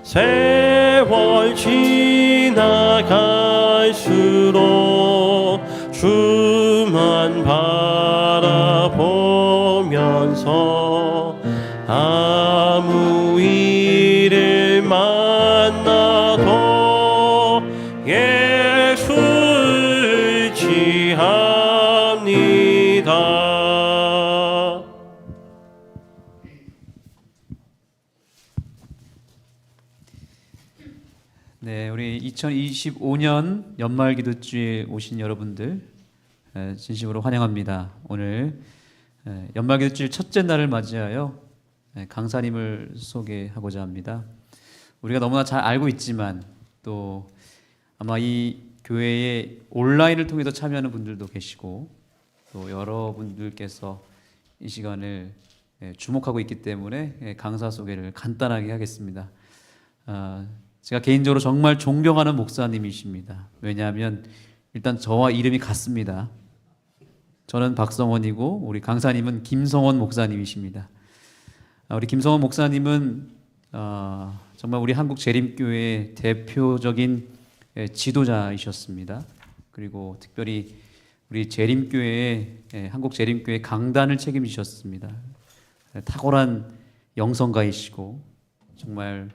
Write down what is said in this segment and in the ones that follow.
세월 지나갈수록 주만 바라보면서 아무 일을 만나도 예수를 지합니다. 네, 우리 2025년 연말 기도주에 오신 여러분들 진심으로 환영합니다. 오늘 연말 기도주일 첫째 날을 맞이하여 강사님을 소개하고자 합니다. 우리가 너무나 잘 알고 있지만 또 아마 이 교회에 온라인을 통해서 참여하는 분들도 계시고 또 여러분들께서 이 시간을 주목하고 있기 때문에 강사 소개를 간단하게 하겠습니다. 제가 개인적으로 정말 존경하는 목사님이십니다. 왜냐하면 일단 저와 이름이 같습니다. 저는 박성원이고 우리 강사님은 김성원 목사님이십니다. 우리 김성원 목사님은 정말 우리 한국 재림교회의 대표적인 지도자이셨습니다. 그리고 특별히 우리 재림교회의 한국 재림교회 강단을 책임지셨습니다. 탁월한 영성가이시고 정말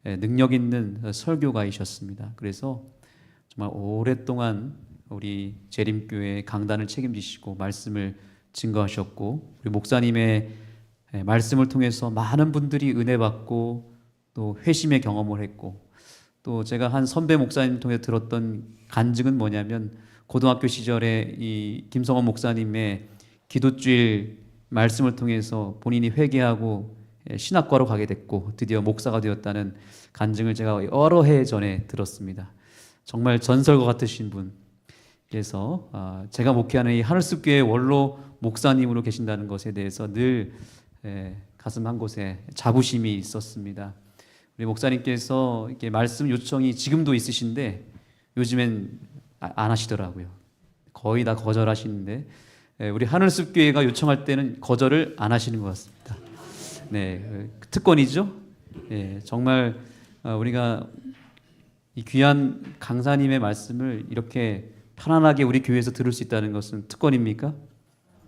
능력 있는 설교가이셨습니다. 그래서 정말 오랫동안 우리 재림교회 강단을 책임지시고 말씀을 증거하셨고 우리 목사님의 말씀을 통해서 많은 분들이 은혜 받고 또 회심의 경험을 했고 또 제가 한 선배 목사님 통해 들었던 간증은 뭐냐면 고등학교 시절에 이 김성원 목사님의 기도주일 말씀을 통해서 본인이 회개하고 신학과로 가게 됐고 드디어 목사가 되었다는 간증을 제가 여러 해 전에 들었습니다. 정말 전설과 같으신 분. 그래서 제가 목회하는 이 하늘숲교회 원로 목사님으로 계신다는 것에 대해서 늘 가슴 한 곳에 자부심이 있었습니다. 우리 목사님께서 이렇게 말씀 요청이 지금도 있으신데 요즘엔 안 하시더라고요. 거의 다 거절하시는데 우리 하늘숲교회가 요청할 때는 거절을 안 하시는 것 같습니다. 네, 특권이죠. 네, 정말 우리가 이 귀한 강사님의 말씀을 이렇게 편안하게 우리 교회에서 들을 수 있다는 것은 특권입니까?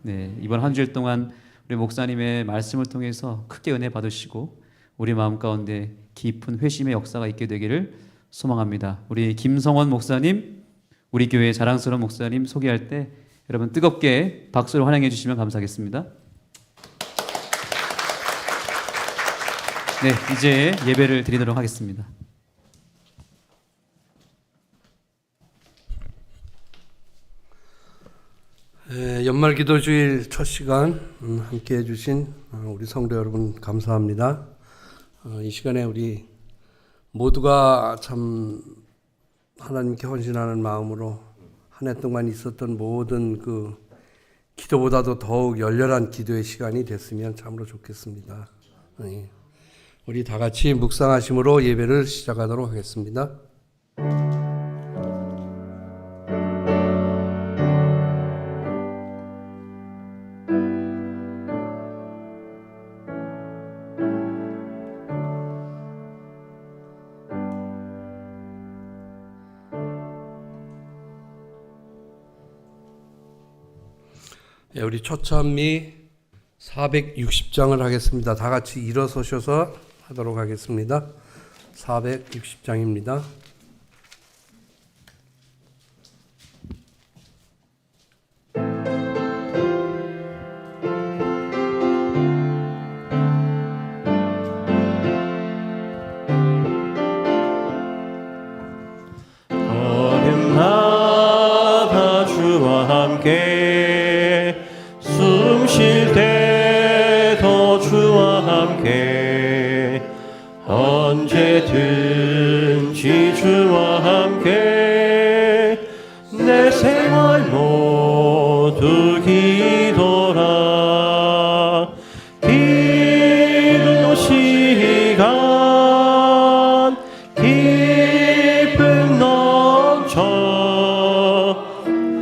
네, 이번 한 주일 동안 우리 목사님의 말씀을 통해서 크게 은혜 받으시고 우리 마음 가운데 깊은 회심의 역사가 있게 되기를 소망합니다. 우리 김성원 목사님, 우리 교회의 자랑스러운 목사님 소개할 때 여러분 뜨겁게 박수로 환영해 주시면 감사하겠습니다. 네, 이제 예배를 드리도록 하겠습니다. 연말 기도주일 첫 시간 함께 해주신 우리 성도 여러분 감사합니다. 이 시간에 우리 모두가 참 하나님께 헌신하는 마음으로 한 해 동안 있었던 모든 그 기도보다도 더욱 열렬한 기도의 시간이 됐으면 참으로 좋겠습니다. 우리 다 같이 묵상하심으로 예배를 시작하도록 하겠습니다. 우리 초참미 460장을 하겠습니다. 다 같이 일어서셔서 하도록 하겠습니다. 460장입니다. 걸음마다 주와 함께 숨 쉴 때도 주와 함께 언제든지 주와 함께 내 생활 모두 기도라. 기도 시간 기쁨 넘쳐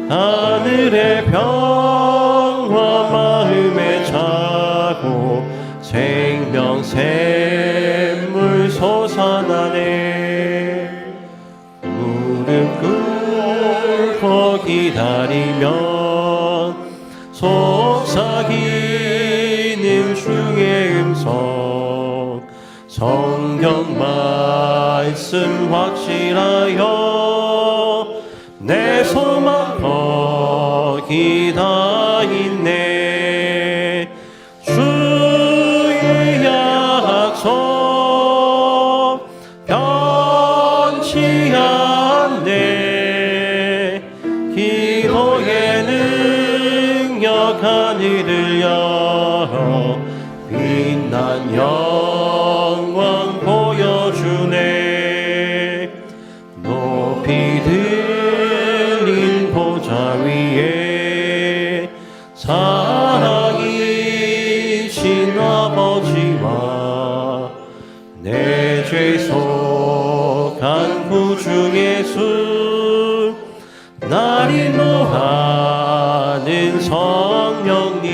하늘의 평화 마음에 차고 생명 샘물 솟아 감사나네. 무릎 꿇고 기다리면 속삭이는 주의 음성, 성경 말씀 확실하여 내 소망 거기다 있네. 주의 약속 변치 않네. 기도의 능력 하늘을 열어 빛난 영광 보여주네. 높이 들린 보좌 위에 사랑이신 아버지와 내 죄 속한 구주 예수 날 인도하는 성령님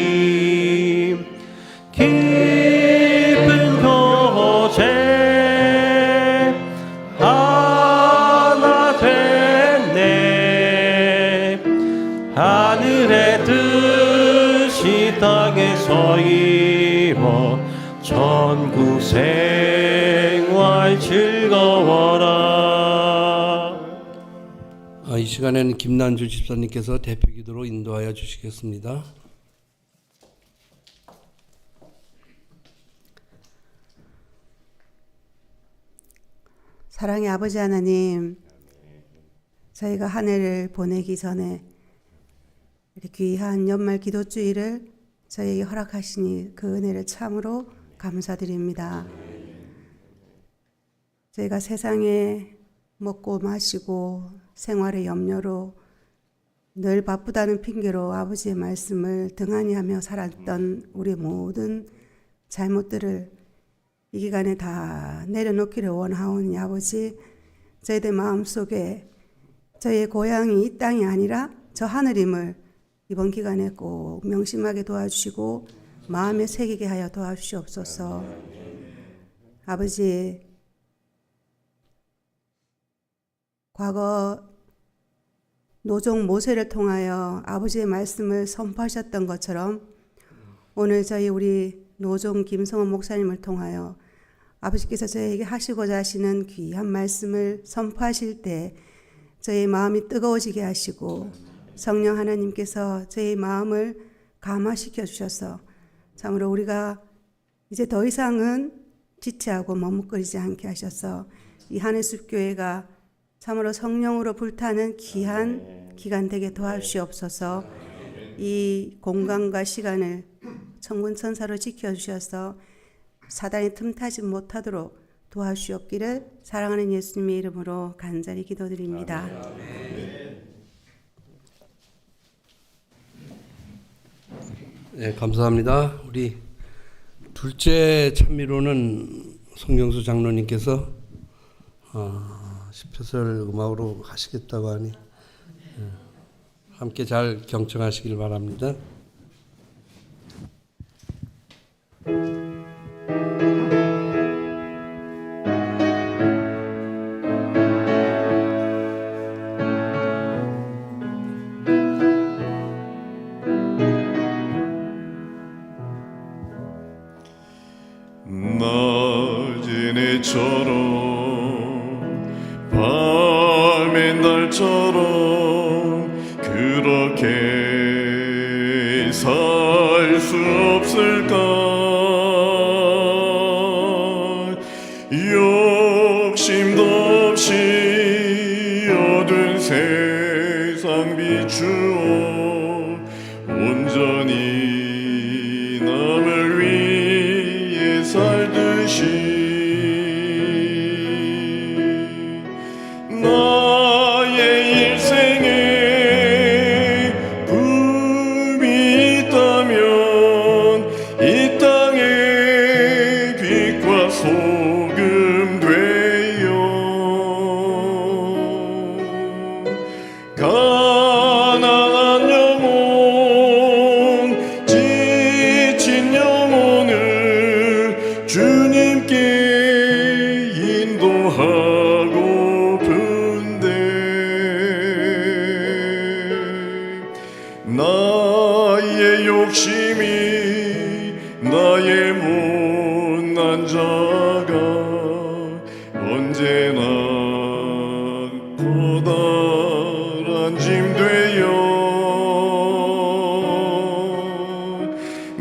깊은 교제 하나 됐네. 하늘의 뜻이 땅에서 이루어 천국 생활 즐거워라. 이 시간에는 김난주 집사님께서 대표기도로 인도하여 주시겠습니다. 사랑의 아버지 하나님, 저희가 한 해를 보내기 전에 이렇게 귀한 연말 기도주일을 저희에게 허락하시니 그 은혜를 참으로 감사드립니다. 저희가 세상에 먹고 마시고 생활의 염려로 늘 바쁘다는 핑계로 아버지의 말씀을 등한히 하며 살았던 우리 모든 잘못들을 이 기간에 다 내려놓기를 원하오니 아버지, 저희들 마음속에 저희의 고향이 이 땅이 아니라 저 하늘임을 이번 기간에 꼭 명심하게 도와주시고 마음에 새기게 하여 도와주시옵소서. 아버지, 과거 노종 모세를 통하여 아버지의 말씀을 선포하셨던 것처럼 오늘 저희 우리 노종 김성원 목사님을 통하여 아버지께서 저희에게 하시고자 하시는 귀한 말씀을 선포하실 때 저희 마음이 뜨거워지게 하시고 성령 하나님께서 저희 마음을 감화시켜 주셔서 참으로 우리가 이제 더 이상은 지체하고 머뭇거리지 않게 하셔서 이 하늘숲 교회가 참으로 성령으로 불타는 귀한 기간 되게 도와주시옵소서. 이 공간과 시간을 천군 천사로 지켜주셔서 사단이 틈타지 못하도록 도와주시옵기를 사랑하는 예수님의 이름으로 간절히 기도드립니다. 네, 감사합니다. 우리 둘째 찬미로는 송경수 장로님께서 10표절 음악으로 하시겠다고 하니 함께 잘 경청하시길 바랍니다. 낮은 해처럼 밤의 달처럼 그렇게 살 수 없을까. 욕심도 없이 어두운 세상 비추어 온전히 남을 위해 살듯이 나의 일생에 붐이 있다면 이 땅에 빛과 소금 되어 가난한 영혼 기도하고픈데 나의 욕심이 나의 못난 자가 언제나 커다란 짐 되어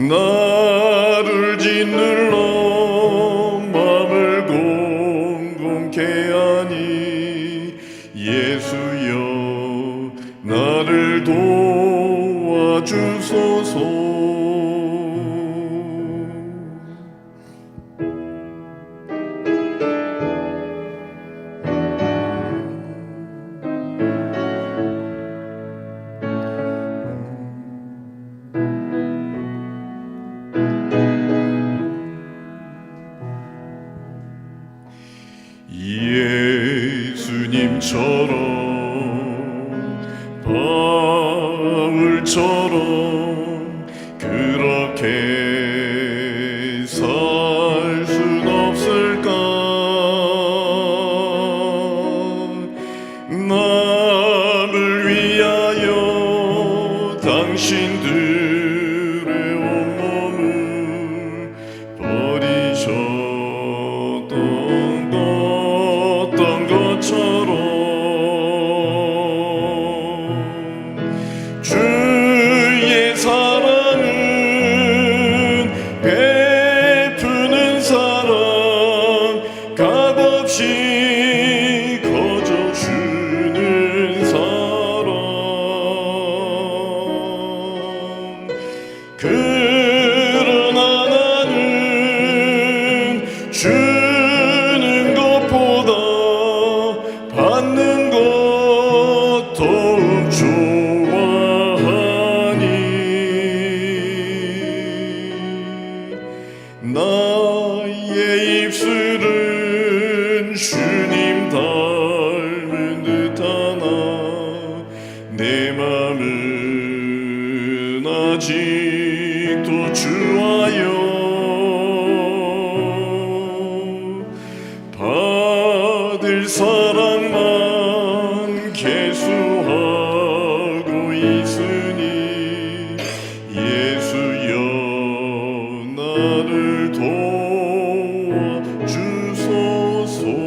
나를 짓눌러 맘을 공공케 하니 예수여 나를 도와주소서. 예수님처럼 바울처럼 그렇게 살 순 없을까? 남을 위하여 당신들의 온몸을 버리셨던 것처럼 주의 사랑은 베푸는 사랑 값없이 거저주는 사랑 그러나 나는 주는 것보다 받는 것 더욱 좋아하니 나의 입술은 주님 닮은 듯하나 내 맘은 아직도 주와여 받을 사랑만 계수하고 있으니 예수여 나를 도와주소서.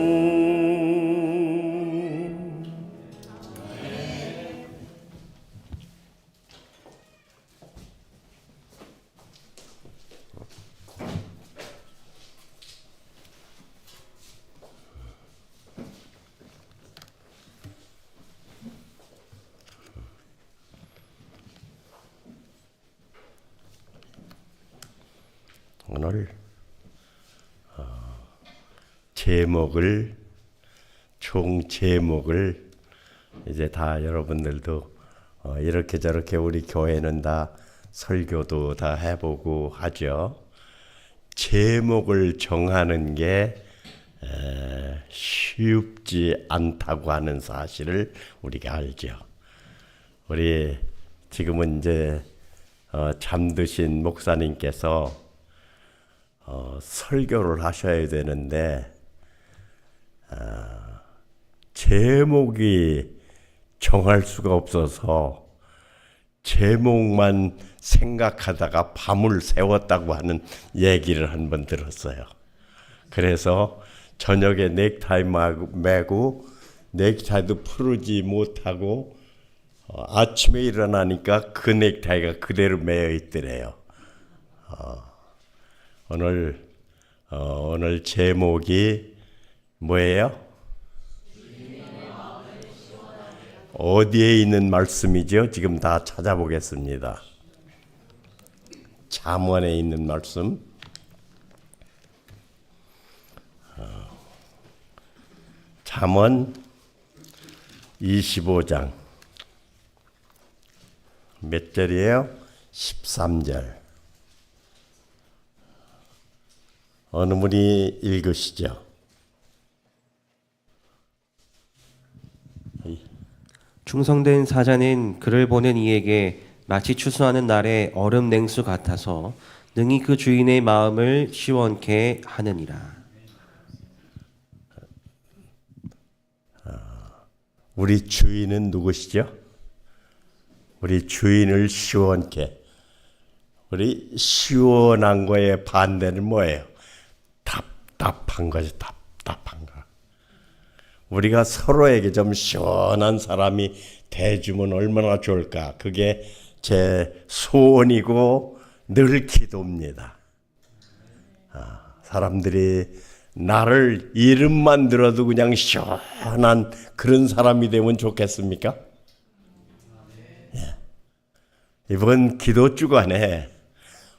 오늘 제목을 총 제목을 이제 다 여러분들도 이렇게 저렇게 우리 교회는 다 설교도 다 해보고 하죠. 제목을 정하는 게 쉽지 않다고 하는 사실을 우리가 알죠. 우리 지금은 이제 잠드신 목사님께서 설교를 하셔야 되는데 제목이 정할 수가 없어서 제목만 생각하다가 밤을 새웠다고 하는 얘기를 한 번 들었어요. 그래서 저녁에 넥타이 매고 넥타이도 풀지 못하고 아침에 일어나니까 그 넥타이가 그대로 매여 있더래요. 오늘 제목이 뭐예요? 어디에 있는 말씀이죠? 지금 다 찾아보겠습니다. 잠언에 있는 말씀. 잠언 25장 몇 절이에요? 13절. 어느 분이 읽으시죠? 충성된 사자는 그를 보는 이에게 마치 추수하는 날의 얼음 냉수 같아서 능히 그 주인의 마음을 시원케 하느니라. 우리 주인은 누구시죠? 우리 주인을 시원케. 우리 시원한 거의 반대는 뭐예요? 답답한 거죠. 답답한 거. 우리가 서로에게 좀 시원한 사람이 돼주면 얼마나 좋을까. 그게 제 소원이고 늘 기도입니다. 사람들이 나를 이름만 들어도 그냥 시원한 그런 사람이 되면 좋겠습니까? 예. 이번 기도 주간에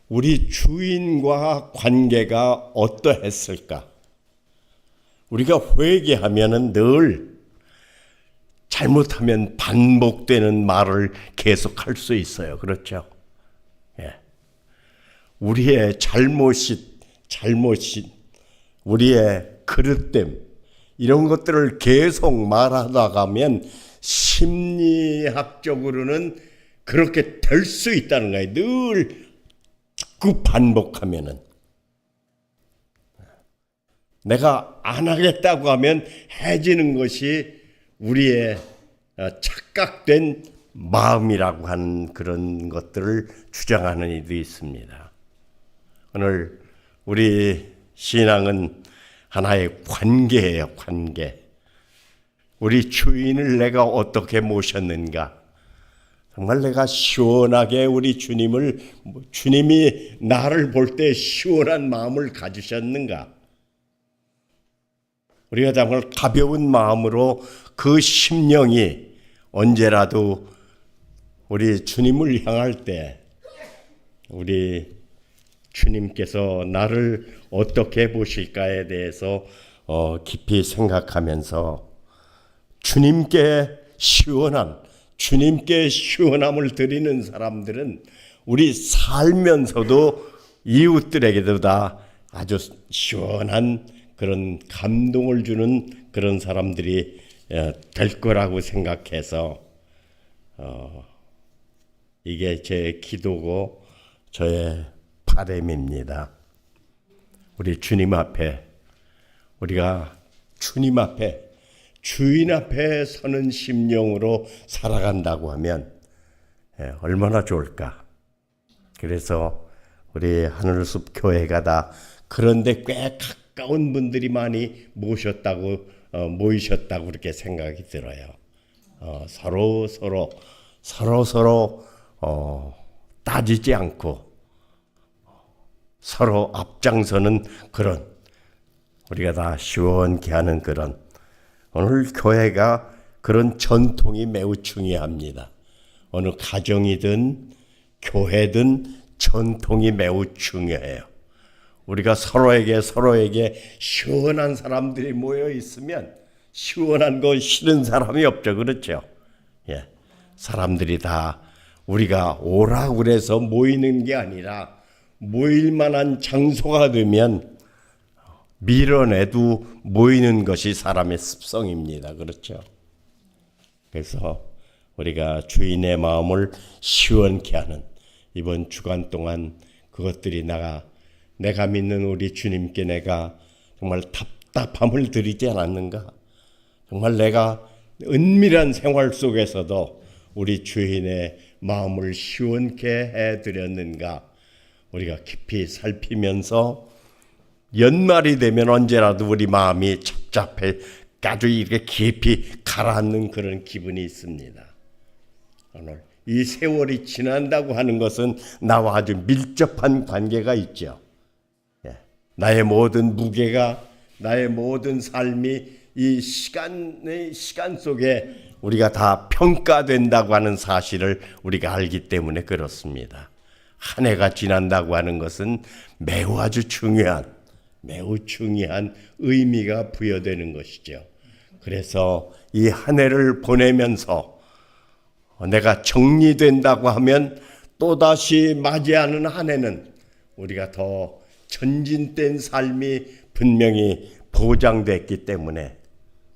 우리 주인과 관계가 어떠했을까? 우리가 회개하면은 늘 잘못하면 반복되는 말을 계속할 수 있어요. 그렇죠? 예. 우리의 잘못이 우리의 그릇됨 이런 것들을 계속 말하다 가면 심리학적으로는 그렇게 될 수 있다는 거예요. 늘 자꾸 반복하면은. 내가 안 하겠다고 하면 해지는 것이 우리의 착각된 마음이라고 하는 그런 것들을 주장하는 이도 있습니다. 오늘 우리 신앙은 하나의 관계예요. 관계. 우리 주인을 내가 어떻게 모셨는가? 정말 내가 시원하게 우리 주님이 나를 볼 때 시원한 마음을 가지셨는가? 우리가 정말 가벼운 마음으로 그 심령이 언제라도 우리 주님을 향할 때 우리 주님께서 나를 어떻게 보실까에 대해서 깊이 생각하면서 주님께 시원함을 드리는 사람들은 우리 살면서도 이웃들에게도 다 아주 시원한 그런 감동을 주는 그런 사람들이 될 거라고 생각해서 이게 제 기도고 저의 바람입니다. 우리 주님 앞에 우리가 주님 앞에 주인 앞에 서는 심령으로 살아간다고 하면 얼마나 좋을까. 그래서 우리 하늘숲 교회가 다 그런데 꽤 가까운 분들이 많이 모이셨다고 그렇게 생각이 들어요. 서로 따지지 않고 서로 앞장서는 그런 우리가 다 시원케 하는 그런 오늘 교회가 그런 전통이 매우 중요합니다. 어느 가정이든 교회든 전통이 매우 중요해요. 우리가 서로에게 시원한 사람들이 모여 있으면 시원한 거 싫은 사람이 없죠. 그렇죠? 예. 사람들이 다 우리가 오라고 그래서 모이는 게 아니라 모일 만한 장소가 되면 밀어내도 모이는 것이 사람의 습성입니다. 그렇죠? 그래서 우리가 주인의 마음을 시원케 하는 이번 주간 동안 그것들이 내가 믿는 우리 주님께 내가 정말 답답함을 드리지 않았는가? 정말 내가 은밀한 생활 속에서도 우리 주인의 마음을 시원케 해드렸는가? 우리가 깊이 살피면서 연말이 되면 언제라도 우리 마음이 착잡해 아주 이렇게 깊이 가라앉는 그런 기분이 있습니다. 오늘 이 세월이 지난다고 하는 것은 나와 아주 밀접한 관계가 있죠. 나의 모든 무게가 나의 모든 삶이 이 시간 속에 우리가 다 평가된다고 하는 사실을 우리가 알기 때문에 그렇습니다. 한 해가 지난다고 하는 것은 매우 아주 중요한 의미가 부여되는 것이죠. 그래서 이 한 해를 보내면서 내가 정리된다고 하면 또다시 맞이하는 한 해는 우리가 더 전진된 삶이 분명히 보장됐기 때문에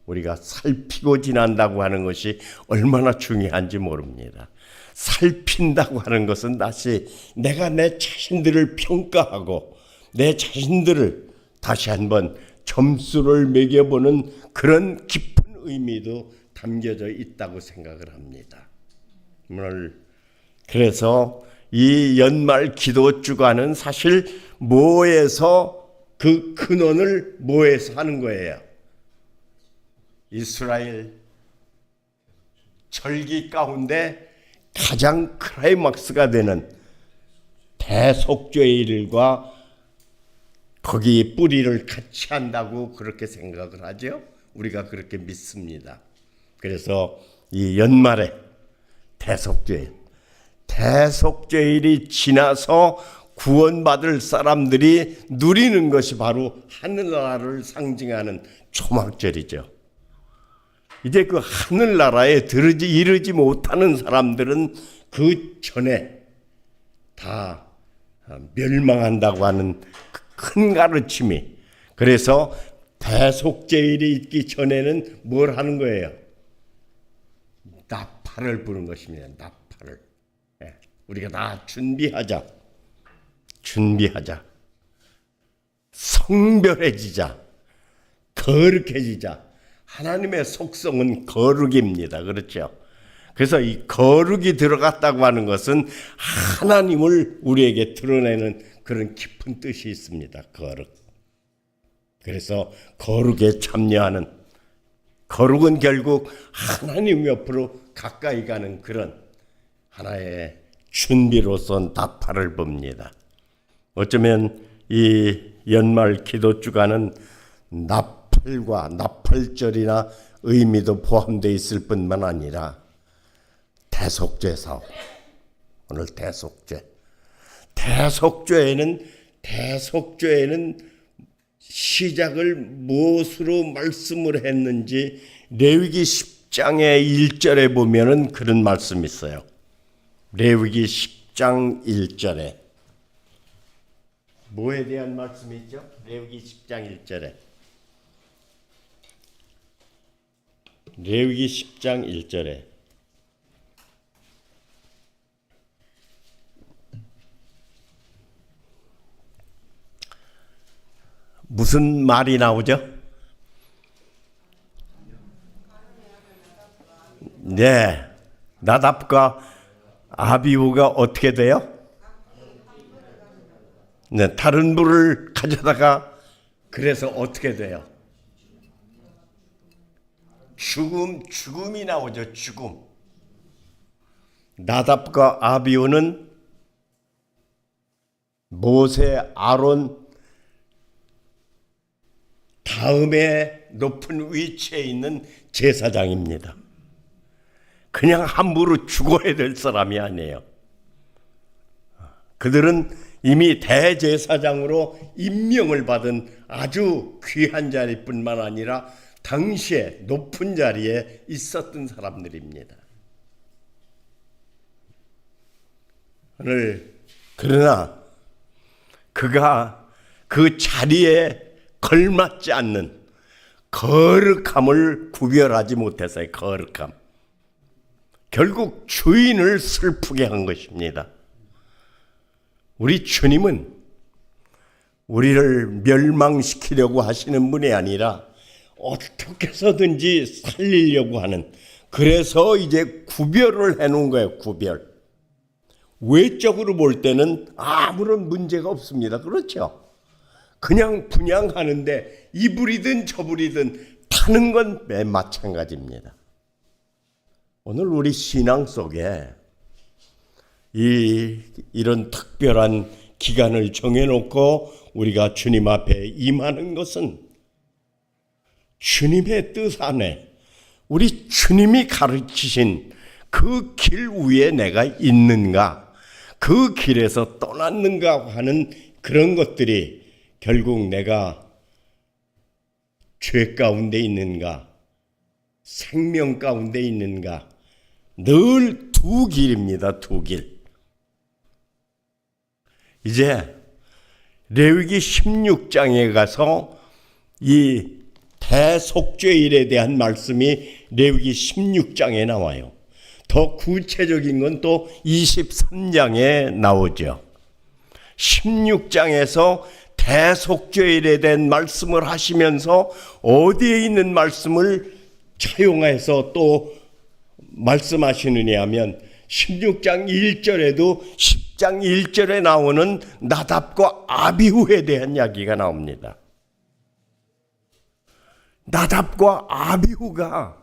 우리가 살피고 지난다고 하는 것이 얼마나 중요한지 모릅니다. 살핀다고 하는 것은 다시 내가 내 자신들을 평가하고 내 자신들을 다시 한번 점수를 매겨보는 그런 깊은 의미도 담겨져 있다고 생각을 합니다. 오늘 그래서 이 연말 기도 주간은 사실 뭐에서 그 근원을 뭐에서 하는 거예요? 이스라엘 절기 가운데 가장 클라이막스가 되는 대속죄일과 거기 뿌리를 같이 한다고 그렇게 생각을 하죠. 우리가 그렇게 믿습니다. 그래서 이 연말에 대속죄일이 지나서 구원받을 사람들이 누리는 것이 바로 하늘나라를 상징하는 초막절이죠. 이제 그 하늘나라에 이르지 못하는 사람들은 그 전에 다 멸망한다고 하는 큰 가르침이, 그래서 대속죄일이 있기 전에는 뭘 하는 거예요? 나팔을 부는 것입니다. 나팔을. 우리가 다 준비하자. 성별해지자. 거룩해지자. 하나님의 속성은 거룩입니다. 그렇죠? 그래서 이 거룩이 들어갔다고 하는 것은 하나님을 우리에게 드러내는 그런 깊은 뜻이 있습니다. 거룩. 그래서 거룩에 참여하는, 거룩은 결국 하나님 옆으로 가까이 가는 그런 하나의 준비로서 나팔을 붑니다. 어쩌면 이 연말 기도 주간은 나팔과 나팔절이나 의미도 포함되어 있을 뿐만 아니라 대속죄 사업. 오늘 대속죄에는 시작을 무엇으로 말씀을 했는지 레위기 10장의 1절에 보면은 그런 말씀이 있어요. 레위기 10장 1절에 뭐에 대한 말씀이 있죠? 레위기 10장 1절에 레위기 10장 1절에 무슨 말이 나오죠? 네, 나답과 아비후가 어떻게 돼요? 네, 다른 불을 가져다가 그래서 어떻게 돼요? 죽음이 나오죠. 죽음. 나답과 아비후는 모세, 아론 다음에 높은 위치에 있는 제사장입니다. 그냥 함부로 죽어야 될 사람이 아니에요. 그들은 이미 대제사장으로 임명을 받은 아주 귀한 자리뿐만 아니라 당시에 높은 자리에 있었던 사람들입니다. 오늘 그러나 그가 그 자리에 걸맞지 않는 거룩함을 구별하지 못했어요. 거룩함. 결국 주인을 슬프게 한 것입니다. 우리 주님은 우리를 멸망시키려고 하시는 분이 아니라 어떻게 해서든지 살리려고 하는, 그래서 이제 구별을 해놓은 거예요. 구별. 외적으로 볼 때는 아무런 문제가 없습니다. 그렇죠? 그냥 분양하는데 이 불이든 저 불이든 타는 건 매 마찬가지입니다. 오늘 우리 신앙 속에 이런 특별한 기간을 정해놓고 우리가 주님 앞에 임하는 것은 주님의 뜻 안에 우리 주님이 가르치신 그 길 위에 내가 있는가, 그 길에서 떠났는가 하는 그런 것들이 결국 내가 죄 가운데 있는가, 생명 가운데 있는가, 늘 두 길입니다. 두 길. 이제 레위기 16장에 가서 이 대속죄일에 대한 말씀이 레위기 16장에 나와요. 더 구체적인 건 또 23장에 나오죠. 16장에서 대속죄일에 대한 말씀을 하시면서 어디에 있는 말씀을 차용해서 또 말씀하시느냐 하면 16장 1절에도 10장 1절에 나오는 나답과 아비후에 대한 이야기가 나옵니다. 나답과 아비후가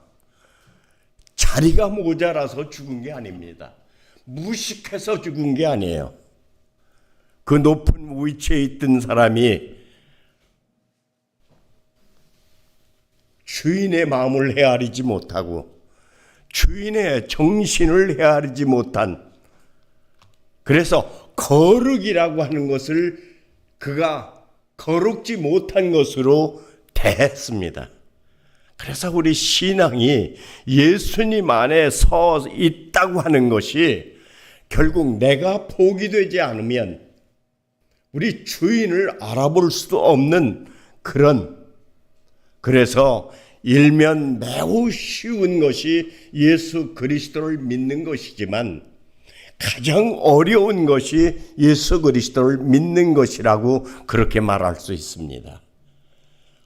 자리가 모자라서 죽은 게 아닙니다. 무식해서 죽은 게 아니에요. 그 높은 위치에 있던 사람이 주인의 마음을 헤아리지 못하고 주인의 정신을 헤아리지 못한, 그래서 거룩이라고 하는 것을 그가 거룩지 못한 것으로 대했습니다. 그래서 우리 신앙이 예수님 안에 서 있다고 하는 것이 결국 내가 복이 되지 않으면 우리 주인을 알아볼 수도 없는 그래서 일면 매우 쉬운 것이 예수 그리스도를 믿는 것이지만 가장 어려운 것이 예수 그리스도를 믿는 것이라고 그렇게 말할 수 있습니다.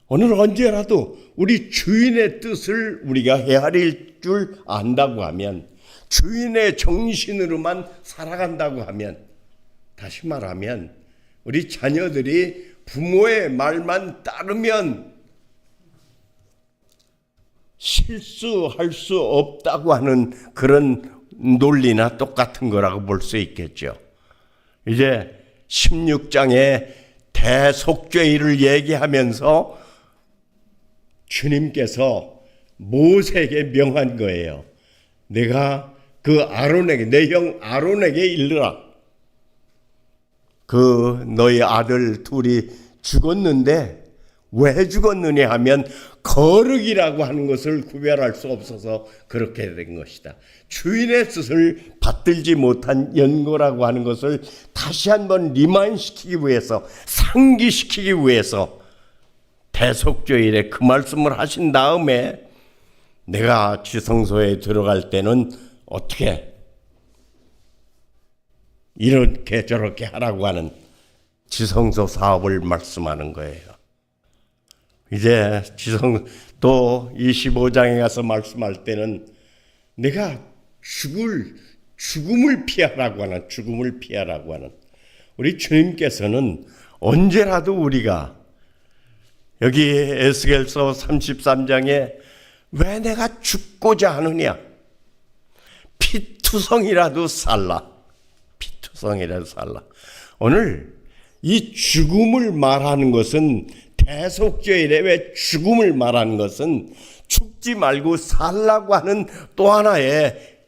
오늘 언제라도 우리 주인의 뜻을 우리가 헤아릴 줄 안다고 하면, 주인의 정신으로만 살아간다고 하면, 다시 말하면 우리 자녀들이 부모의 말만 따르면 실수할 수 없다고 하는 그런 논리나 똑같은 거라고 볼 수 있겠죠. 이제 16장에 대속죄를 얘기하면서 주님께서 모세에게 명한 거예요. 내가 그 아론에게, 내 형 아론에게 이르라. 그 너희 아들 둘이 죽었는데 왜 죽었느냐 하면 거룩이라고 하는 것을 구별할 수 없어서 그렇게 된 것이다. 주인의 뜻을 받들지 못한 연고라고 하는 것을 다시 한번 리마인시키기 위해서, 상기시키기 위해서 대속죄일에 그 말씀을 하신 다음에 내가 지성소에 들어갈 때는 어떻게 이렇게 저렇게 하라고 하는 지성소 사업을 말씀하는 거예요. 이제 또 25장에 가서 말씀할 때는 내가 죽음을 피하라고 하는 우리 주님께서는 언제라도 우리가 여기 에스겔서 33장에 왜 내가 죽고자 하느냐, 피투성이라도 살라. 오늘 이 죽음을 말하는 것은, 대속죄일에 왜 죽음을 말하는 것은 죽지 말고 살라고 하는 또 하나의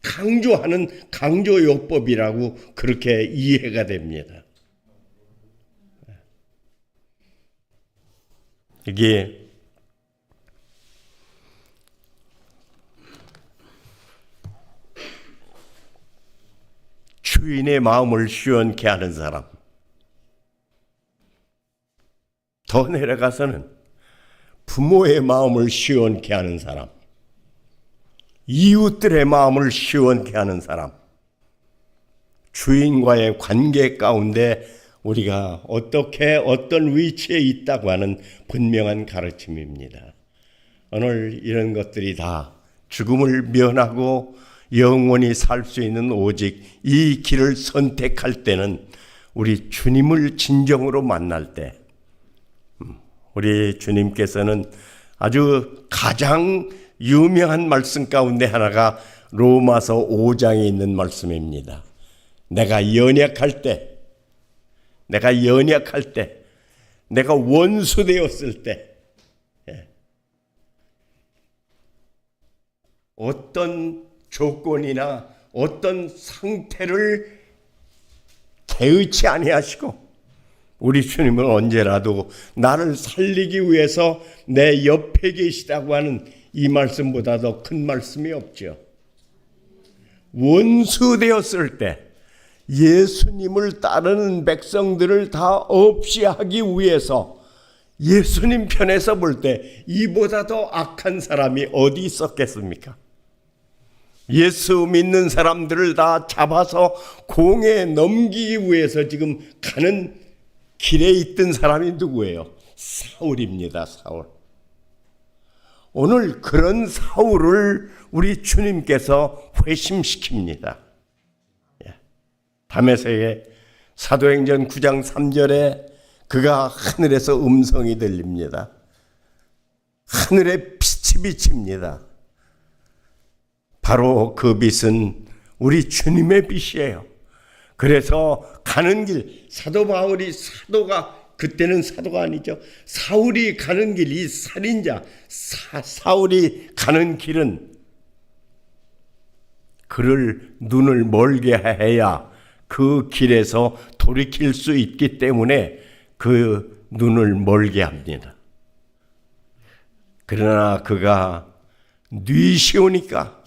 강조하는 강조요법이라고 그렇게 이해가 됩니다. 이게 주인의 마음을 시원케 하는 사람, 더 내려가서는 부모의 마음을 시원케 하는 사람, 이웃들의 마음을 시원케 하는 사람, 주인과의 관계 가운데 우리가 어떻게 어떤 위치에 있다고 하는 분명한 가르침입니다. 오늘 이런 것들이 다 죽음을 면하고 영원히 살 수 있는 오직 이 길을 선택할 때는, 우리 주님을 진정으로 만날 때, 우리 주님께서는 아주 가장 유명한 말씀 가운데 하나가 로마서 5장에 있는 말씀입니다. 내가 연약할 때, 내가 원수되었을 때, 어떤 조건이나 어떤 상태를 개의치 아니하시고, 우리 주님은 언제라도 나를 살리기 위해서 내 옆에 계시다고 하는 이 말씀보다 더 큰 말씀이 없죠. 원수 되었을 때 예수님을 따르는 백성들을 다 없이 하기 위해서 예수님 편에서 볼 때 이보다 더 악한 사람이 어디 있었겠습니까? 예수 믿는 사람들을 다 잡아서 공에 넘기기 위해서 지금 가는 길에 있던 사람이 누구예요? 사울입니다. 사울. 오늘 그런 사울을 우리 주님께서 회심시킵니다. 다메섹의 사도행전 9장 3절에 그가 하늘에서 음성이 들립니다. 하늘에 빛이 비칩니다. 바로 그 빛은 우리 주님의 빛이에요. 그래서 가는 길, 사도 바울이 그때는 사도가 아니죠. 사울이 가는 길, 이 살인자 사울이 가는 길은 그를 눈을 멀게 해야 그 길에서 돌이킬 수 있기 때문에 그 눈을 멀게 합니다. 그러나 그가 뉘시오니까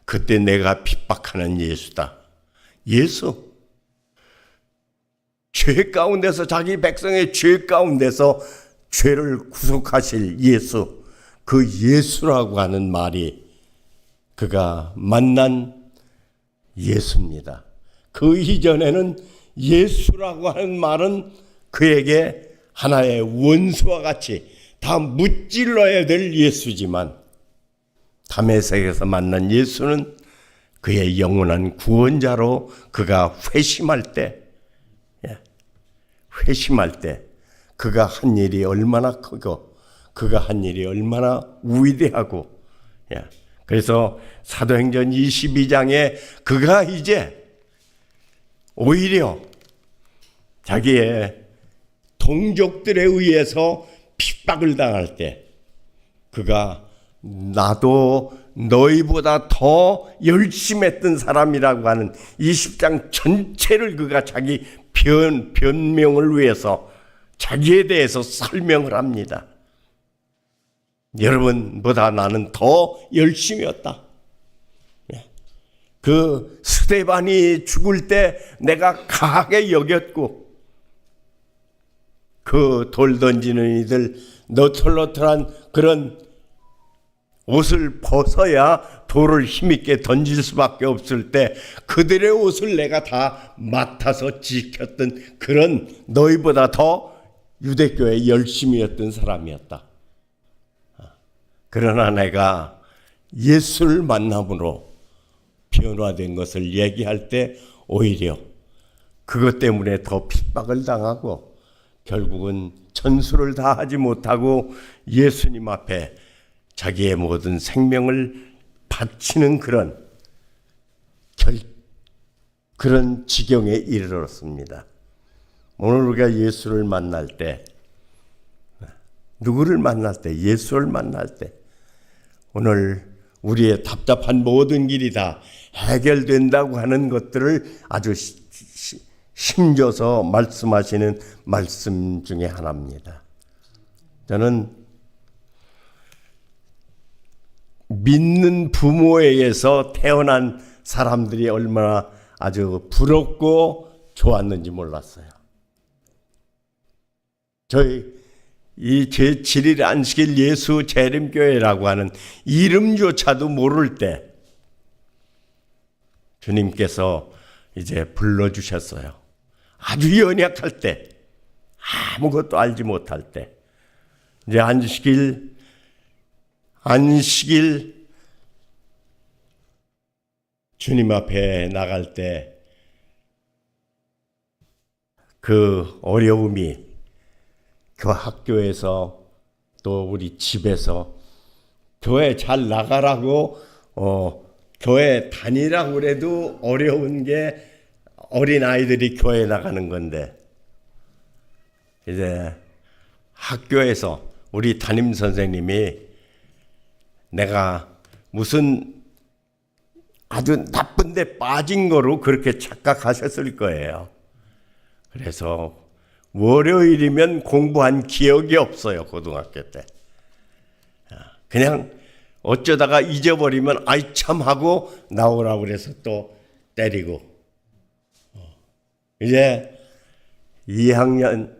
그때 내가 핍박하는 예수다. 예수. 죄 가운데서 자기 백성의 죄 가운데서 죄를 구속하실 예수. 그 예수라고 하는 말이 그가 만난 예수입니다. 그 이전에는 예수라고 하는 말은 그에게 하나의 원수와 같이 다 무찔러야 될 예수지만 다메섹에서 만난 예수는 그의 영원한 구원자로 그가 회심할 때 그가 한 일이 얼마나 크고 그가 한 일이 얼마나 위대하고 그래서 사도행전 22장에 그가 이제 오히려 자기의 동족들에 의해서 핍박을 당할 때 그가 나도 너희보다 더 열심히 했던 사람이라고 하는 20장 전체를 그가 자기 변명을 위해서 자기에 대해서 설명을 합니다. 여러분보다 나는 더 열심히 했다. 그 스데반이 죽을 때 내가 가하게 여겼고 그 돌 던지는 이들 너털너털한 그런 옷을 벗어야 돌을 힘있게 던질 수밖에 없을 때 그들의 옷을 내가 다 맡아서 지켰던 그런 너희보다 더 유대교에 열심히 했던 사람이었다. 그러나 내가 예수를 만남으로 변화된 것을 얘기할 때 오히려 그것 때문에 더 핍박을 당하고 결국은 전수를 다하지 못하고 예수님 앞에 자기의 모든 생명을 바치는 그런 지경에 이르렀습니다. 오늘 우리가 예수를 만날 때, 누구를 만날 때, 예수를 만날 때, 오늘 우리의 답답한 모든 길이 다 해결된다고 하는 것들을 아주 힘줘서 말씀하시는 말씀 중에 하나입니다. 저는 믿는 부모에게서 태어난 사람들이 얼마나 아주 부럽고 좋았는지 몰랐어요. 저희 이 제7일 안식일 예수 재림교회라고 하는 이름조차도 모를 때 주님께서 이제 불러주셨어요. 아주 연약할 때, 아무것도 알지 못할 때, 이제 안식일 주님 앞에 나갈 때 그 어려움이 그 학교에서 또 우리 집에서 교회 잘 나가라고 교회 다니라고 그래도 어려운 게 어린아이들이 교회 나가는 건데 이제 학교에서 우리 담임 선생님이 내가 무슨 아주 나쁜 데 빠진 거로 그렇게 착각하셨을 거예요. 그래서 월요일이면 공부한 기억이 없어요. 고등학교 때. 그냥 어쩌다가 잊어버리면 아이 참 하고 나오라고 그래서 또 때리고. 이제 2학년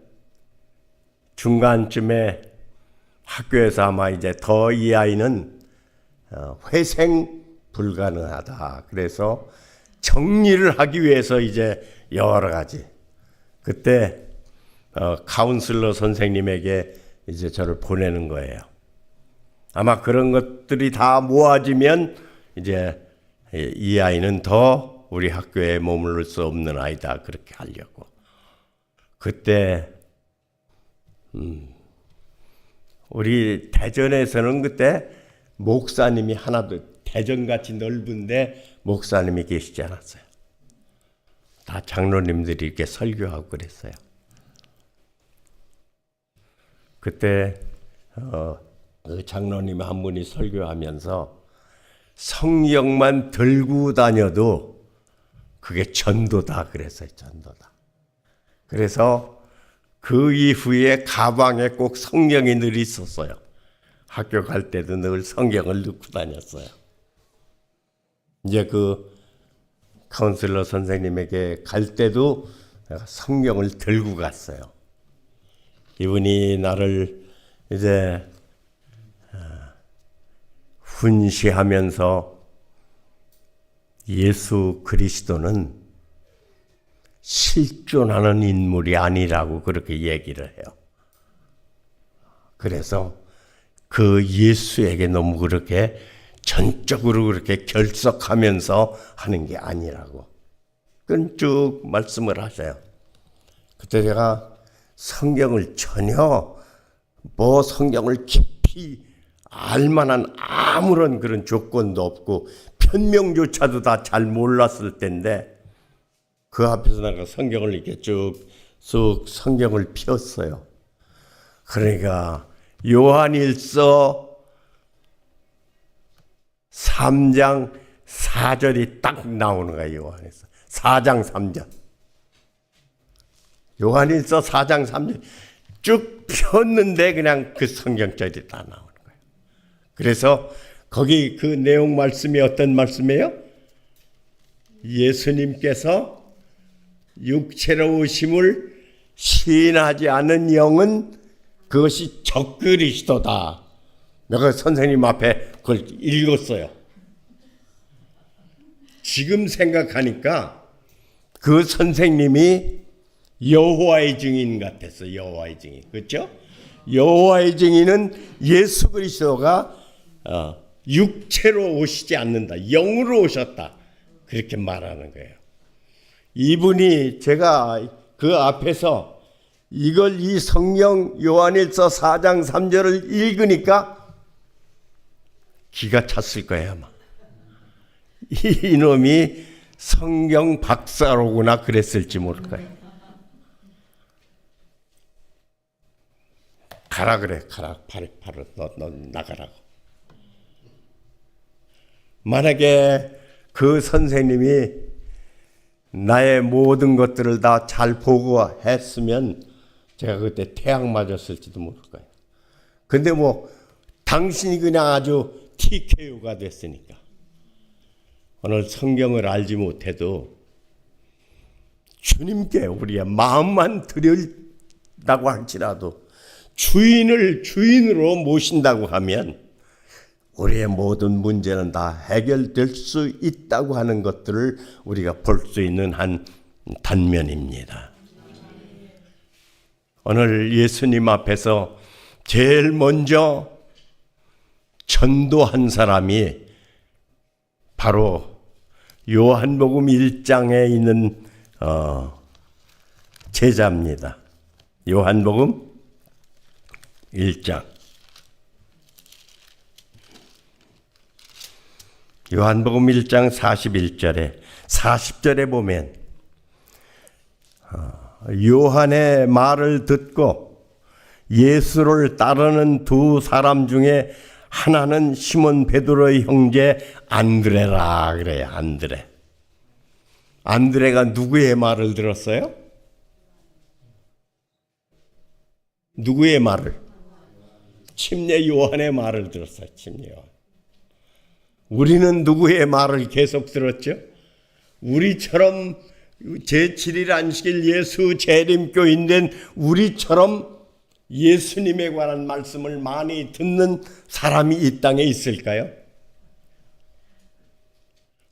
중간쯤에 학교에서 아마 이제 더 이 아이는 회생 불가능하다. 그래서 정리를 하기 위해서 이제 여러 가지. 그때 카운슬러 선생님에게 이제 저를 보내는 거예요. 아마 그런 것들이 다 모아지면 이제 이 아이는 더 우리 학교에 머무를 수 없는 아이다 그렇게 하려고. 그때 우리 대전에서는 그때 목사님이 하나도 대전같이 넓은데 목사님이 계시지 않았어요. 다 장로님들이 이렇게 설교하고 그랬어요. 그때 그 장로님 한 분이 설교하면서 성경만 들고 다녀도 그게 전도다 그랬어요. 전도다. 그래서 그 이후에 가방에 꼭 성경이 늘 있었어요. 학교 갈 때도 늘 성경을 넣고 다녔어요. 이제 그 카운슬러 선생님에게 갈 때도 내가 성경을 들고 갔어요. 이분이 나를 이제 훈시하면서 예수 그리스도는 실존하는 인물이 아니라고 그렇게 얘기를 해요. 그래서 그 예수에게 너무 그렇게 전적으로 그렇게 결석하면서 하는 게 아니라고 그건 쭉 말씀을 하세요. 그때 제가 성경을 전혀 성경을 깊이 알만한 아무런 그런 조건도 없고 편명조차도 다 잘 몰랐을 때인데 그 앞에서 내가 성경을 이렇게 쑥 성경을 폈어요. 그러니까 요한일서 3장 4절이 딱 나오는 거예요. 요한일서 4장 3절. 요한일서 4장 3절 쭉 폈는데 그냥 그 성경절이 다 나오는 거예요. 그래서 거기 그 내용 말씀이 어떤 말씀이에요? 예수님께서 육체로 오심을 시인하지 않은 영은 그것이 적그리스도다. 내가 선생님 앞에 그걸 읽었어요. 지금 생각하니까 그 선생님이 여호와의 증인 같았어요. 여호와의 증인. 그렇죠? 여호와의 증인은 예수 그리스도가 육체로 오시지 않는다. 영으로 오셨다. 그렇게 말하는 거예요. 이분이 제가 그 앞에서 이 성경 요한일서 4장 3절을 읽으니까 기가 찼을 거예요. 아마. 이놈이 성경 박사로구나 그랬을지 모를 거예요. 가라 그래. 가라. 바로 너 나가라고. 만약에 그 선생님이 나의 모든 것들을 다 잘 보고 했으면 제가 그때 태양 맞았을지도 모를 거예요. 근데 당신이 그냥 아주 TKO가 됐으니까. 오늘 성경을 알지 못해도 주님께 우리의 마음만 드린다고 할지라도 주인을 주인으로 모신다고 하면 우리의 모든 문제는 다 해결될 수 있다고 하는 것들을 우리가 볼 수 있는 한 단면입니다. 오늘 예수님 앞에서 제일 먼저 전도한 사람이 바로 요한복음 1장에 있는 제자입니다. 요한복음 1장. 요한복음 1장 41절에 40절에 보면 요한의 말을 듣고 예수를 따르는 두 사람 중에 하나는 시몬 베드로의 형제 안드레라 그래요. 안드레. 안드레가 누구의 말을 들었어요? 누구의 말을? 침례 요한의 말을 들었어요. 침례 요한. 우리는 누구의 말을 계속 들었죠? 우리처럼 제7일 안식일 예수 재림교인 우리처럼 예수님에 관한 말씀을 많이 듣는 사람이 이 땅에 있을까요?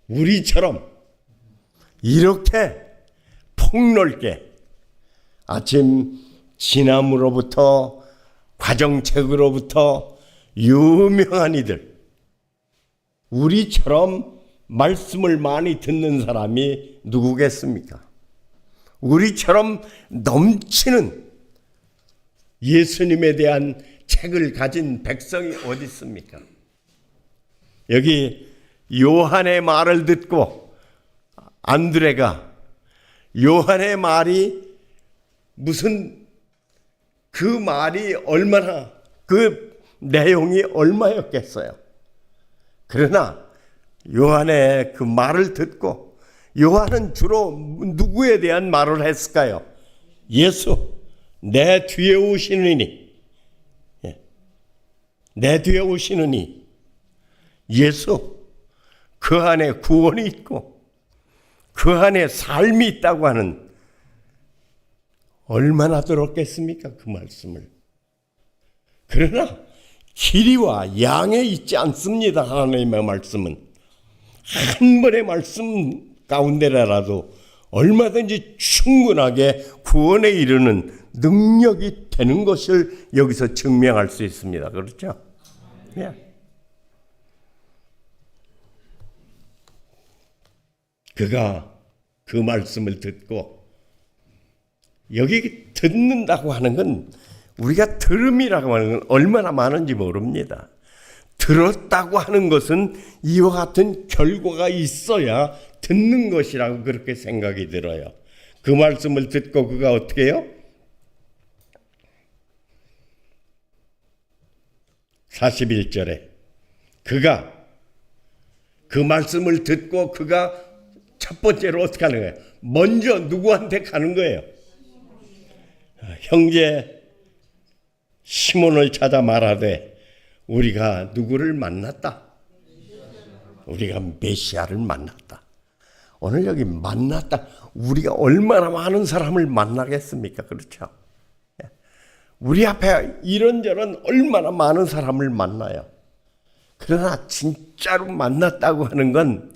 우리처럼 이렇게 폭넓게 아침 진함으로부터 과정책으로부터 유명한 이들, 우리처럼 말씀을 많이 듣는 사람이 누구겠습니까? 우리처럼 넘치는 예수님에 대한 책을 가진 백성이 어디 있습니까? 여기 요한의 말을 듣고 안드레가 요한의 말이 무슨 그 말이 얼마나 그 내용이 얼마였겠어요. 그러나 요한의 그 말을 듣고 요한은 주로 누구에 대한 말을 했을까요? 예수, 내 뒤에 오시느니, 내 뒤에 오시느니 예수, 그 안에 구원이 있고 그 안에 삶이 있다고 하는, 얼마나 들었겠습니까? 그 말씀을. 그러나 길이와 양에 있지 않습니다. 하나님의 말씀은 한 번의 말씀 가운데라도 얼마든지 충분하게 구원에 이르는 능력이 되는 것을 여기서 증명할 수 있습니다. 그렇죠? 예. 그가 그 말씀을 듣고, 여기 듣는다고 하는 건 우리가 들음이라고 하는 건 얼마나 많은지 모릅니다. 들었다고 하는 것은 이와 같은 결과가 있어야 듣는 것이라고 그렇게 생각이 들어요. 그 말씀을 듣고 그가 어떻게 해요? 41절에 그가 그 말씀을 듣고 그가 첫 번째로 어떻게 하는 거예요? 먼저 누구한테 가는 거예요? 형제 시몬을 찾아 말하되 우리가 누구를 만났다? 우리가 메시아를 만났다. 오늘 여기 만났다. 우리가 얼마나 많은 사람을 만나겠습니까? 그렇죠? 우리 앞에 이런저런 얼마나 많은 사람을 만나요. 그러나 진짜로 만났다고 하는 건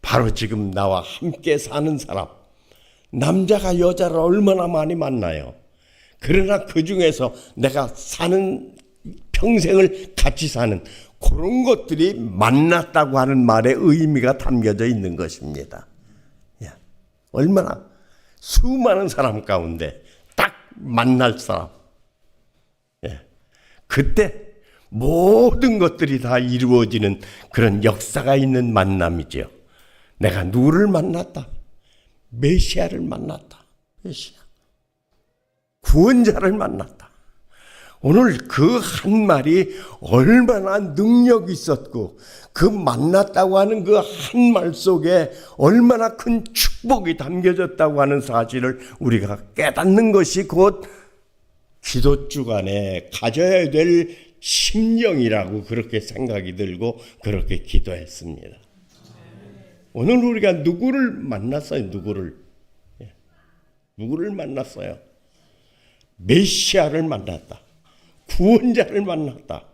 바로 지금 나와 함께 사는 사람, 남자가 여자를 얼마나 많이 만나요. 그러나 그 중에서 내가 사는 평생을 같이 사는 그런 것들이 만났다고 하는 말의 의미가 담겨져 있는 것입니다. 얼마나 수많은 사람 가운데 딱 만날 사람. 그때 모든 것들이 다 이루어지는 그런 역사가 있는 만남이죠. 내가 누구를 만났다? 메시아를 만났다. 메시아. 구원자를 만났다. 오늘 그 한 말이 얼마나 능력이 있었고 그 만났다고 하는 그 한 말 속에 얼마나 큰 축복이 담겨졌다고 하는 사실을 우리가 깨닫는 것이 곧 기도 주간에 가져야 될 심령이라고 그렇게 생각이 들고 그렇게 기도했습니다. 오늘 우리가 누구를 만났어요? 누구를 만났어요? 메시아를 만났다. 구원자를 만났다.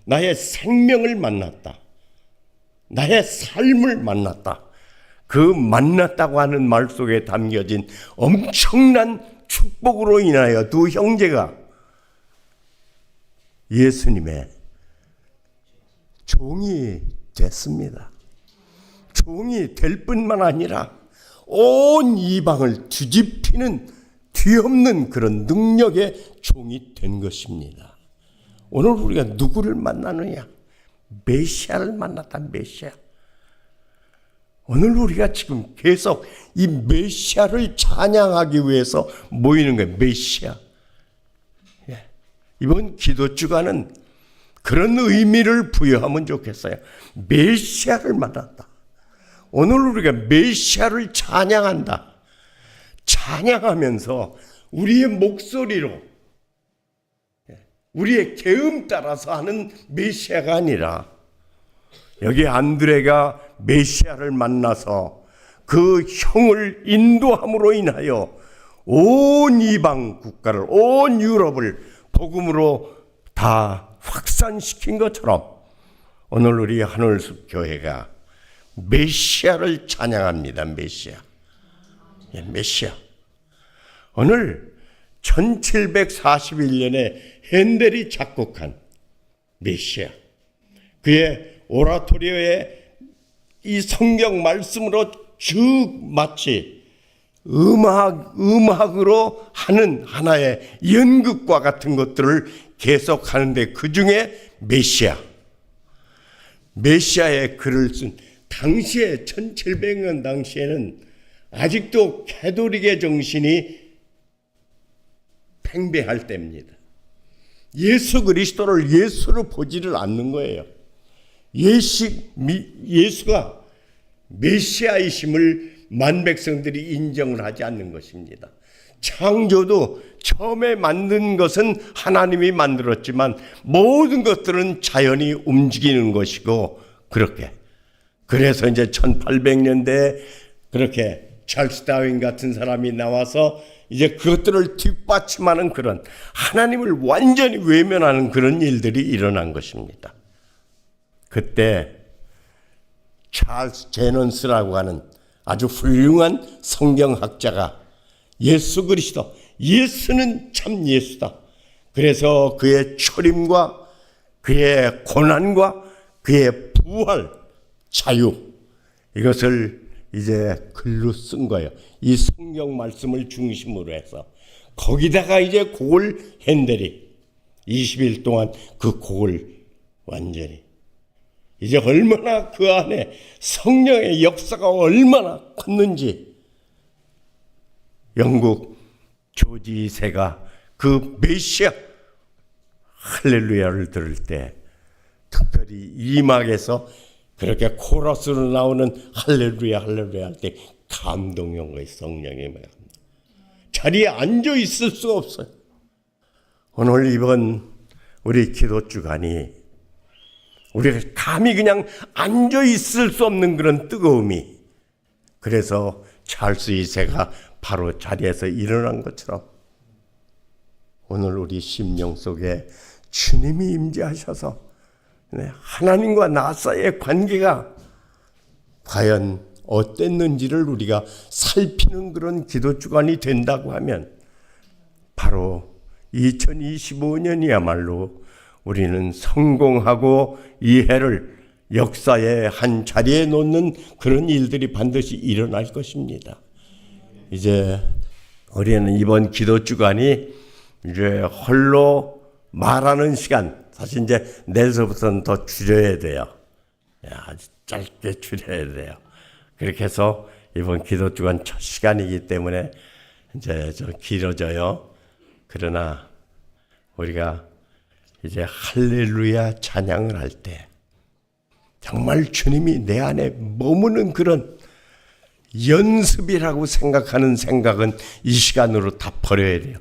나의 생명을 만났다. 나의 삶을 만났다. 그 만났다고 하는 말 속에 담겨진 엄청난 축복으로 인하여 두 형제가 예수님의 종이 됐습니다. 종이 될 뿐만 아니라 온 이방을 뒤집히는 뒤엎는 그런 능력의 종이 된 것입니다. 오늘 우리가 누구를 만나느냐? 메시아를 만났다. 메시아. 오늘 우리가 지금 계속 이 메시아를 찬양하기 위해서 모이는 거예요. 메시아. 이번 기도 주간은 그런 의미를 부여하면 좋겠어요. 메시아를 만났다. 오늘 우리가 메시아를 찬양한다. 찬양하면서 우리의 목소리로 우리의 계음 따라서 하는 메시아가 아니라 여기 안드레가 메시아를 만나서 그 형을 인도함으로 인하여 온 이방 국가를, 온 유럽을 복음으로 다 확산시킨 것처럼 오늘 우리 하늘숲 교회가 메시아를 찬양합니다. 메시아. 메시아. 오늘 1741년에 핸델이 작곡한 메시아. 그의 오라토리오의 이 성경 말씀으로 쭉 마치 음악으로 하는 하나의 연극과 같은 것들을 계속 하는데 그 중에 메시아의 글을 쓴 당시에 1700년 당시에는 아직도 캐톨릭의 정신이 팽배할 때입니다. 예수 그리스도를 예수로 보지를 않는 거예요. 예수가 메시아이심을 만백성들이 인정을 하지 않는 것입니다. 창조도 처음에 만든 것은 하나님이 만들었지만 모든 것들은 자연이 움직이는 것이고 그렇게 그래서 이제 1800년대에 그렇게 찰스 다윈 같은 사람이 나와서 이제 그것들을 뒷받침하는 그런 하나님을 완전히 외면하는 그런 일들이 일어난 것입니다. 그때 찰스 제넌스라고 하는 아주 훌륭한 성경학자가 예수 그리스도, 예수는 참 예수다. 그래서 그의 초림과 그의 고난과 그의 부활, 자유 이것을 이제 글로 쓴 거예요. 이 성경 말씀을 중심으로 해서 거기다가 이제 그걸 핸델이 20일 동안 그 곡을 완전히 이제 얼마나 그 안에 성령의 역사가 얼마나 컸는지 영국 조지 2세가 그 메시아 할렐루야를 들을 때 특별히 이막에서 그렇게 코러스로 나오는 할렐루야 할렐루야 할 때 감동이 온 거예요. 성령이 자리에 앉아 있을 수가 없어요. 오늘 이번 우리 기도 주간이 우리가 감히 그냥 앉아 있을 수 없는 그런 뜨거움이 그래서 찰스 2세가 바로 자리에서 일어난 것처럼 오늘 우리 심령 속에 주님이 임재하셔서 하나님과 나 사이의 관계가 과연 어땠는지를 우리가 살피는 그런 기도 주간이 된다고 하면 바로 2025년이야말로 우리는 성공하고 이 해를 역사의 한 자리에 놓는 그런 일들이 반드시 일어날 것입니다. 이제 우리는 이번 기도 주간이 이제 홀로 말하는 시간, 사실 이제 내일서부터는 더 줄여야 돼요. 아주 짧게 줄여야 돼요. 그렇게 해서 이번 기도 주간 첫 시간이기 때문에 이제 좀 길어져요. 그러나 우리가 이제 할렐루야 찬양을 할 때 정말 주님이 내 안에 머무는 그런 연습이라고 생각하는 생각은 이 시간으로 다 버려야 돼요.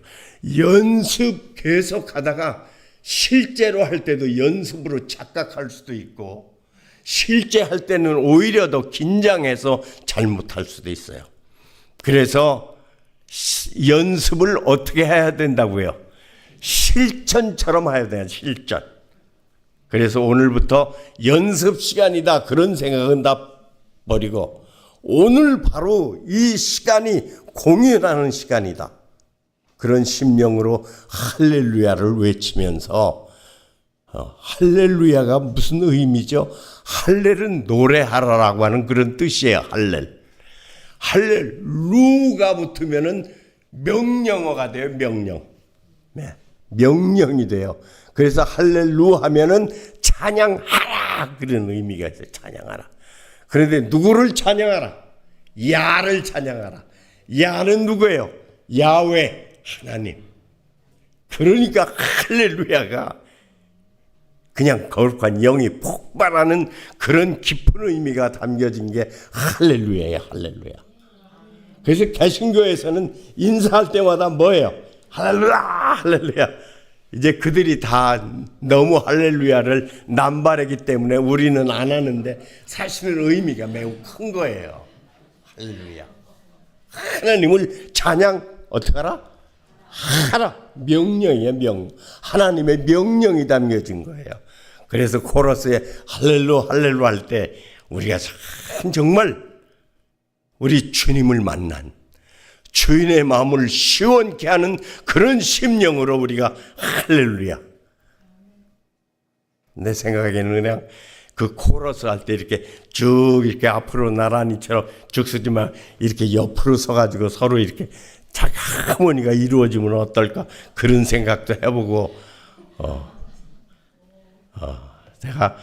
연습 계속 하다가 실제로 할 때도 연습으로 착각할 수도 있고 실제 할 때는 오히려 더 긴장해서 잘못할 수도 있어요. 그래서 연습을 어떻게 해야 된다고요? 실천처럼 해야 돼요. 실천. 그래서 오늘부터 연습 시간이다 그런 생각은 다 버리고 오늘 바로 이 시간이 공연하는 시간이다. 그런 심령으로 할렐루야를 외치면서 할렐루야가 무슨 의미죠? 할렐은 노래하라라고 하는 그런 뜻이에요. 할렐. 할렐루가 붙으면은 명령어가 돼요. 명령. 네. 명령이 돼요. 그래서 할렐루 하면은 찬양하라 그런 의미가 있어요. 찬양하라. 그런데 누구를 찬양하라? 야를 찬양하라. 야는 누구예요? 야훼 하나님. 그러니까 할렐루야가 그냥 거룩한 영이 폭발하는 그런 깊은 의미가 담겨진 게 할렐루야예요. 할렐루야. 그래서 개신교에서는 인사할 때마다 뭐예요? 할렐루야 할렐루야. 이제 그들이 다 너무 할렐루야를 남발했기 때문에 우리는 안 하는데 사실은 의미가 매우 큰 거예요. 할렐루야. 하나님을 찬양 어떻게 하라? 하라. 명령이에요. 명령. 하나님의 명령이 담겨진 거예요. 그래서 코러스에 할렐루 할렐루 할 때 우리가 정말 우리 주님을 만난 주인의 마음을 시원케 하는 그런 심령으로 우리가 할렐루야. 내 생각에는 그냥 그 코러스 할 때 이렇게 쭉 이렇게 앞으로 나란히처럼 쭉 서지만 이렇게 옆으로 서가지고 서로 이렇게 작 하모니가 이루어지면 어떨까 그런 생각도 해보고 내가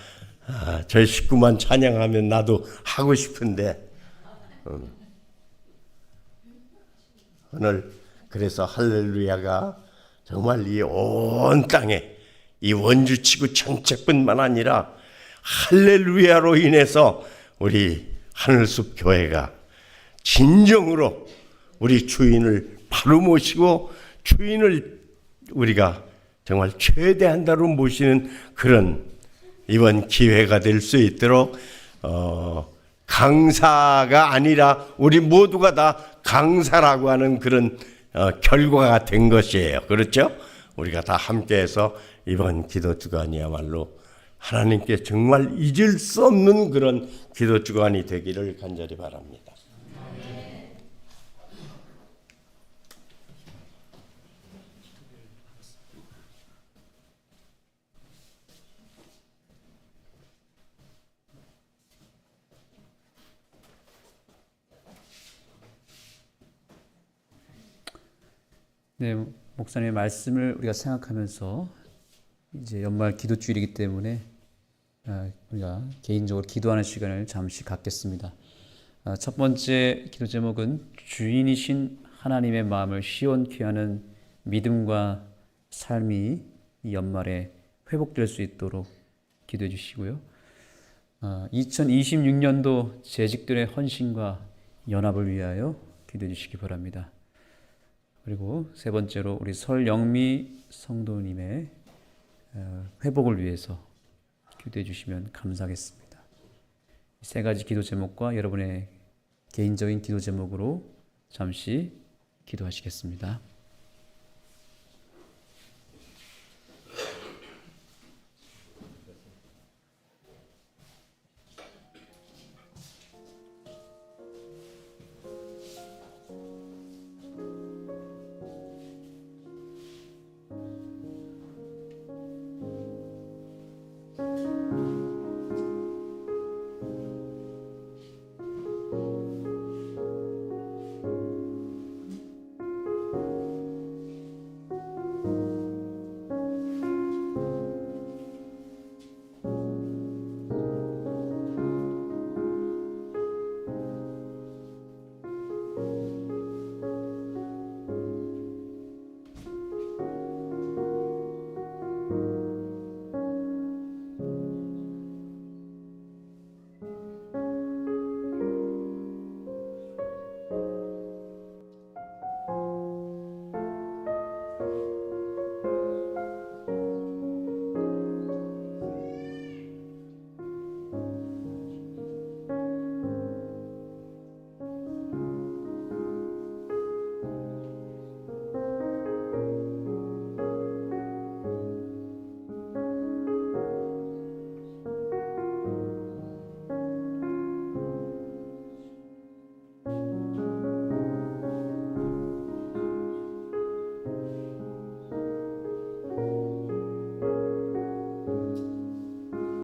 저희 식구만 찬양하면 나도 하고 싶은데 오늘 그래서 할렐루야가 정말 이 온 땅에 이 원주치구 청책뿐만 아니라 할렐루야로 인해서 우리 하늘숲 교회가 진정으로 우리 주인을 바로 모시고 주인을 우리가 정말 최대한다로 모시는 그런 이번 기회가 될 수 있도록 강사가 아니라 우리 모두가 다 강사라고 하는 그런 결과가 된 것이에요. 그렇죠? 우리가 다 함께해서 이번 기도 주간이야말로 하나님께 정말 잊을 수 없는 그런 기도 주간이 되기를 간절히 바랍니다. 네, 목사님의 말씀을 우리가 생각하면서 이제 연말 기도주일이기 때문에 우리가 개인적으로 기도하는 시간을 잠시 갖겠습니다. 첫 번째 기도 제목은 주인이신 하나님의 마음을 시원케 하는 믿음과 삶이 이 연말에 회복될 수 있도록 기도해 주시고요. 2026년도 재직들의 헌신과 연합을 위하여 기도해 주시기 바랍니다. 그리고 세 번째로 우리 설영미 성도님의 회복을 위해서 기도해 주시면 감사하겠습니다. 세 가지 기도 제목과 여러분의 개인적인 기도 제목으로 잠시 기도하시겠습니다.